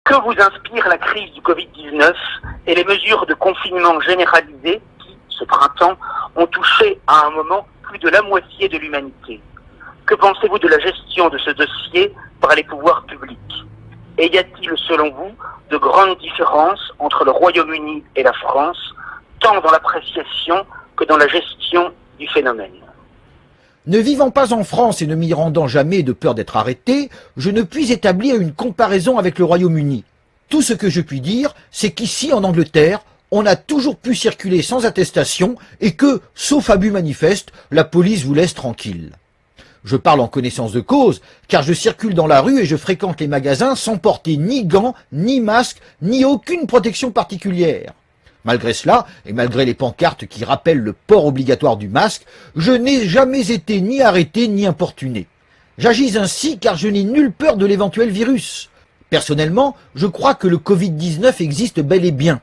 Que vous inspire la crise du Covid-19 et les mesures de confinement généralisées qui, ce printemps, ont touché à un moment plus de la moitié de l'humanité? Que pensez-vous de la gestion de ce dossier par les pouvoirs publics? Et y a-t-il, selon vous, de grandes différences entre le Royaume-Uni et la France, tant dans l'appréciation que dans la gestion du phénomène? Ne vivant pas en France et ne m'y rendant jamais de peur d'être arrêté, je ne puis établir une comparaison avec le Royaume-Uni. Tout ce que je puis dire, c'est qu'ici, en Angleterre, on a toujours pu circuler sans attestation et que, sauf abus manifeste, la police vous laisse tranquille. Je parle en connaissance de cause, car je circule dans la rue et je fréquente les magasins sans porter ni gants, ni masque, ni aucune protection particulière. Malgré cela, et malgré les pancartes qui rappellent le port obligatoire du masque, je n'ai jamais été ni arrêté ni importuné. J'agis ainsi car je n'ai nulle peur de l'éventuel virus. Personnellement, je crois que le Covid-19 existe bel et bien.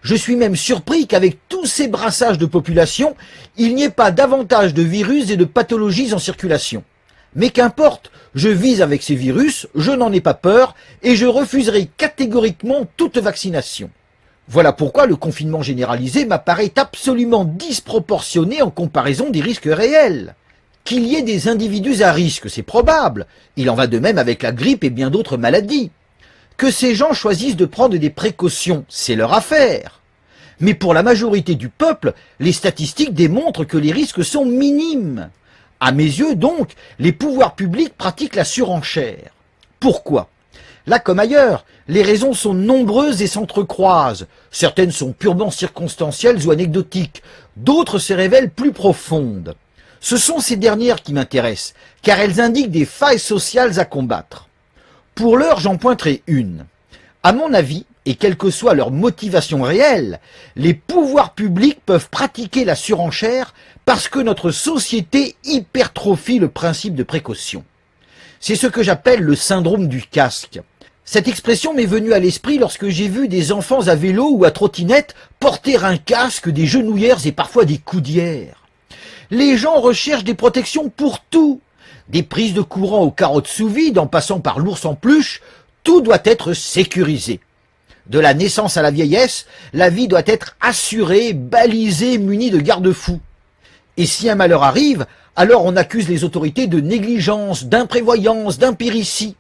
Je suis même surpris qu'avec tous ces brassages de population, il n'y ait pas davantage de virus et de pathologies en circulation. Mais qu'importe, je vis avec ces virus, je n'en ai pas peur et je refuserai catégoriquement toute vaccination. Voilà pourquoi le confinement généralisé m'apparaît absolument disproportionné en comparaison des risques réels. Qu'il y ait des individus à risque, c'est probable. Il en va de même avec la grippe et bien d'autres maladies. Que ces gens choisissent de prendre des précautions, c'est leur affaire. Mais pour la majorité du peuple, les statistiques démontrent que les risques sont minimes. À mes yeux, donc, les pouvoirs publics pratiquent la surenchère. Pourquoi ? Là comme ailleurs, les raisons sont nombreuses et s'entrecroisent. Certaines sont purement circonstancielles ou anecdotiques, d'autres se révèlent plus profondes. Ce sont ces dernières qui m'intéressent, car elles indiquent des failles sociales à combattre. Pour l'heure, j'en pointerai une. À mon avis, et quelle que soit leur motivation réelle, les pouvoirs publics peuvent pratiquer la surenchère parce que notre société hypertrophie le principe de précaution. C'est ce que j'appelle le syndrome du casque. Cette expression m'est venue à l'esprit lorsque j'ai vu des enfants à vélo ou à trottinette porter un casque, des genouillères et parfois des coudières. Les gens recherchent des protections pour tout. Des prises de courant aux carottes sous vide en passant par l'ours en peluche, tout doit être sécurisé. De la naissance à la vieillesse, la vie doit être assurée, balisée, munie de garde-fous. Et si un malheur arrive, alors on accuse les autorités de négligence, d'imprévoyance, d'impéritie.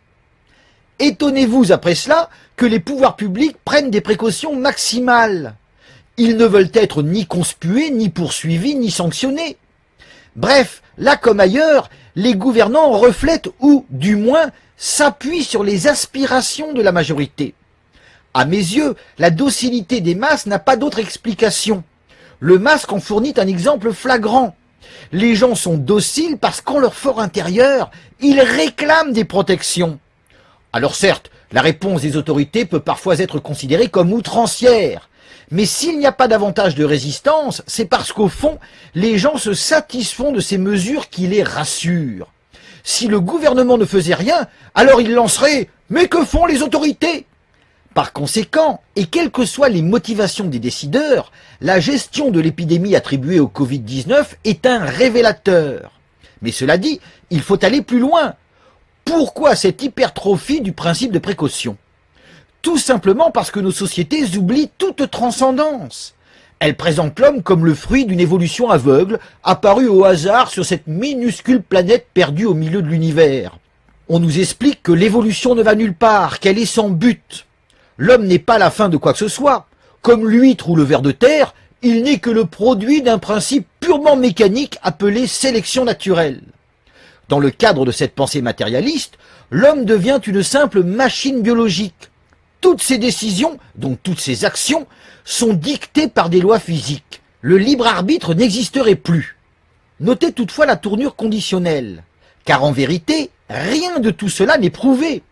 Étonnez-vous après cela que les pouvoirs publics prennent des précautions maximales. Ils ne veulent être ni conspués, ni poursuivis, ni sanctionnés. Bref, là comme ailleurs, les gouvernants reflètent ou, du moins, s'appuient sur les aspirations de la majorité. À mes yeux, la docilité des masses n'a pas d'autre explication. Le masque en fournit un exemple flagrant. Les gens sont dociles parce qu'en leur fort intérieur, ils réclament des protections. Alors certes, la réponse des autorités peut parfois être considérée comme outrancière. Mais s'il n'y a pas davantage de résistance, c'est parce qu'au fond, les gens se satisfont de ces mesures qui les rassurent. Si le gouvernement ne faisait rien, alors il lancerait « Mais que font les autorités ?» Par conséquent, et quelles que soient les motivations des décideurs, la gestion de l'épidémie attribuée au Covid-19 est un révélateur. Mais cela dit, il faut aller plus loin. Pourquoi cette hypertrophie du principe de précaution ? Tout simplement parce que nos sociétés oublient toute transcendance. Elles présentent l'homme comme le fruit d'une évolution aveugle, apparue au hasard sur cette minuscule planète perdue au milieu de l'univers. On nous explique que l'évolution ne va nulle part, qu'elle est sans but. L'homme n'est pas la fin de quoi que ce soit. Comme l'huître ou le ver de terre, il n'est que le produit d'un principe purement mécanique appelé sélection naturelle. Dans le cadre de cette pensée matérialiste, l'homme devient une simple machine biologique. Toutes ses décisions, donc toutes ses actions, sont dictées par des lois physiques. Le libre arbitre n'existerait plus. Notez toutefois la tournure conditionnelle, car en vérité, rien de tout cela n'est prouvé.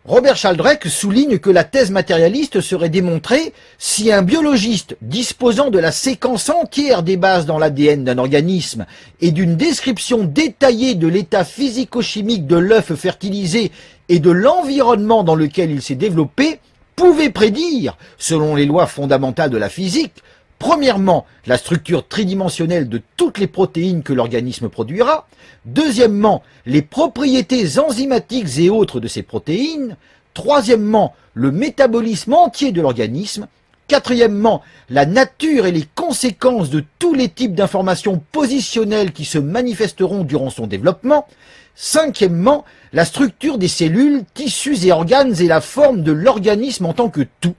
Robert Sheldrake souligne que la thèse matérialiste serait démontrée si un biologiste disposant de la séquence entière des bases dans l'ADN d'un organisme et d'une description détaillée de l'état physico-chimique de l'œuf fertilisé et de l'environnement dans lequel il s'est développé, pouvait prédire, selon les lois fondamentales de la physique, premièrement, la structure tridimensionnelle de toutes les protéines que l'organisme produira, deuxièmement, les propriétés enzymatiques et autres de ces protéines, Troisièmement, le métabolisme entier de l'organisme. Quatrièmement, la nature et les conséquences de tous les types d'informations positionnelles qui se manifesteront durant son développement. Cinquièmement, la structure des cellules, tissus et organes et la forme de l'organisme en tant que tout.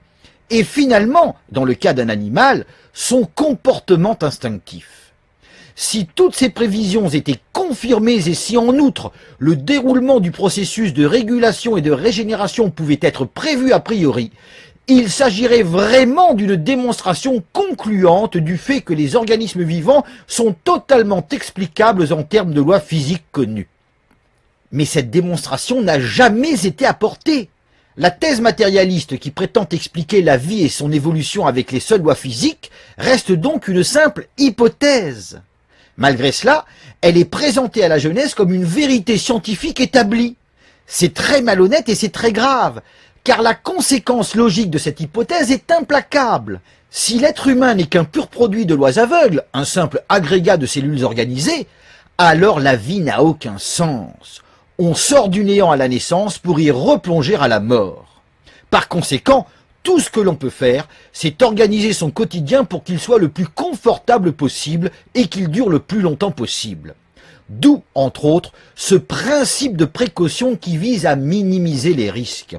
Et finalement, dans le cas d'un animal, son comportement instinctif. Si toutes ces prévisions étaient confirmées et si en outre le déroulement du processus de régulation et de régénération pouvait être prévu a priori, il s'agirait vraiment d'une démonstration concluante du fait que les organismes vivants sont totalement explicables en termes de lois physiques connues. Mais cette démonstration n'a jamais été apportée. La thèse matérialiste qui prétend expliquer la vie et son évolution avec les seules lois physiques reste donc une simple hypothèse. Malgré cela, elle est présentée à la jeunesse comme une vérité scientifique établie. C'est très malhonnête et c'est très grave, car la conséquence logique de cette hypothèse est implacable. Si l'être humain n'est qu'un pur produit de lois aveugles, un simple agrégat de cellules organisées, alors la vie n'a aucun sens. On sort du néant à la naissance pour y replonger à la mort. Par conséquent, tout ce que l'on peut faire, c'est organiser son quotidien pour qu'il soit le plus confortable possible et qu'il dure le plus longtemps possible. D'où, entre autres, ce principe de précaution qui vise à minimiser les risques.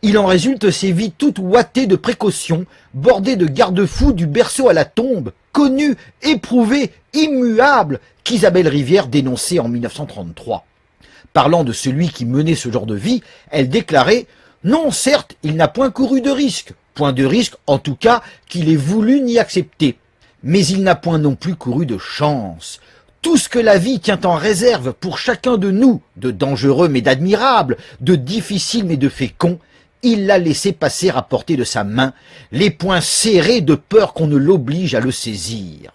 Il en résulte ces vies toutes ouatées de précautions, bordées de garde-fous du berceau à la tombe, connues, éprouvées, immuables, qu'Isabelle Rivière dénonçait en 1933. Parlant de celui qui menait ce genre de vie, elle déclarait « Non, certes, il n'a point couru de risque, point de risque en tout cas qu'il ait voulu ni accepter, mais il n'a point non plus couru de chance. Tout ce que la vie tient en réserve pour chacun de nous, de dangereux mais d'admirables, de difficiles mais de féconds, il l'a laissé passer à portée de sa main, les poings serrés de peur qu'on ne l'oblige à le saisir.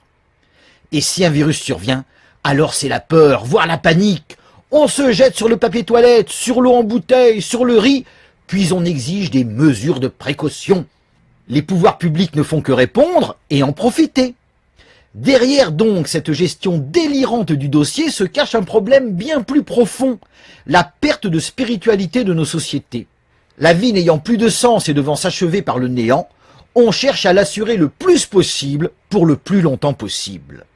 Et si un virus survient, alors c'est la peur, voire la panique. On se jette sur le papier toilette, sur l'eau en bouteille, sur le riz, puis on exige des mesures de précaution. Les pouvoirs publics ne font que répondre et en profiter. Derrière donc cette gestion délirante du dossier se cache un problème bien plus profond, la perte de spiritualité de nos sociétés. La vie n'ayant plus de sens et devant s'achever par le néant, on cherche à l'assurer le plus possible pour le plus longtemps possible.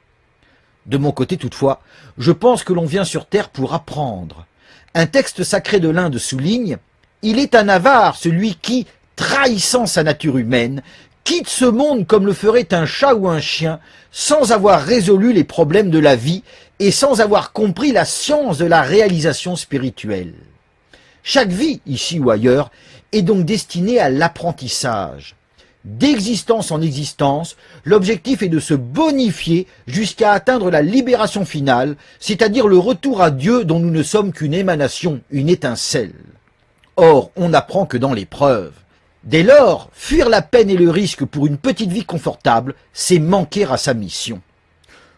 De mon côté toutefois, je pense que l'on vient sur terre pour apprendre. Un texte sacré de l'Inde souligne « Il est un avare celui qui, trahissant sa nature humaine, quitte ce monde comme le ferait un chat ou un chien, sans avoir résolu les problèmes de la vie et sans avoir compris la science de la réalisation spirituelle. » Chaque vie, ici ou ailleurs, est donc destinée à l'apprentissage. D'existence en existence, l'objectif est de se bonifier jusqu'à atteindre la libération finale, c'est-à-dire le retour à Dieu dont nous ne sommes qu'une émanation, une étincelle. Or, on n'apprend que dans l'épreuve. Dès lors, fuir la peine et le risque pour une petite vie confortable, c'est manquer à sa mission.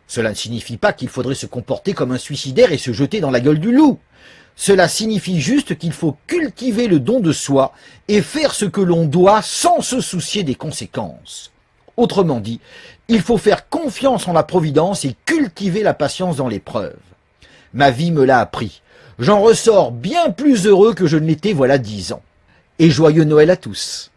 Cela ne signifie pas qu'il faudrait se comporter comme un suicidaire et se jeter dans la gueule du loup. Cela signifie juste qu'il faut cultiver le don de soi et faire ce que l'on doit sans se soucier des conséquences. Autrement dit, il faut faire confiance en la providence et cultiver la patience dans l'épreuve. Ma vie me l'a appris. J'en ressors bien plus heureux que je ne l'étais voilà 10 ans. Et joyeux Noël à tous.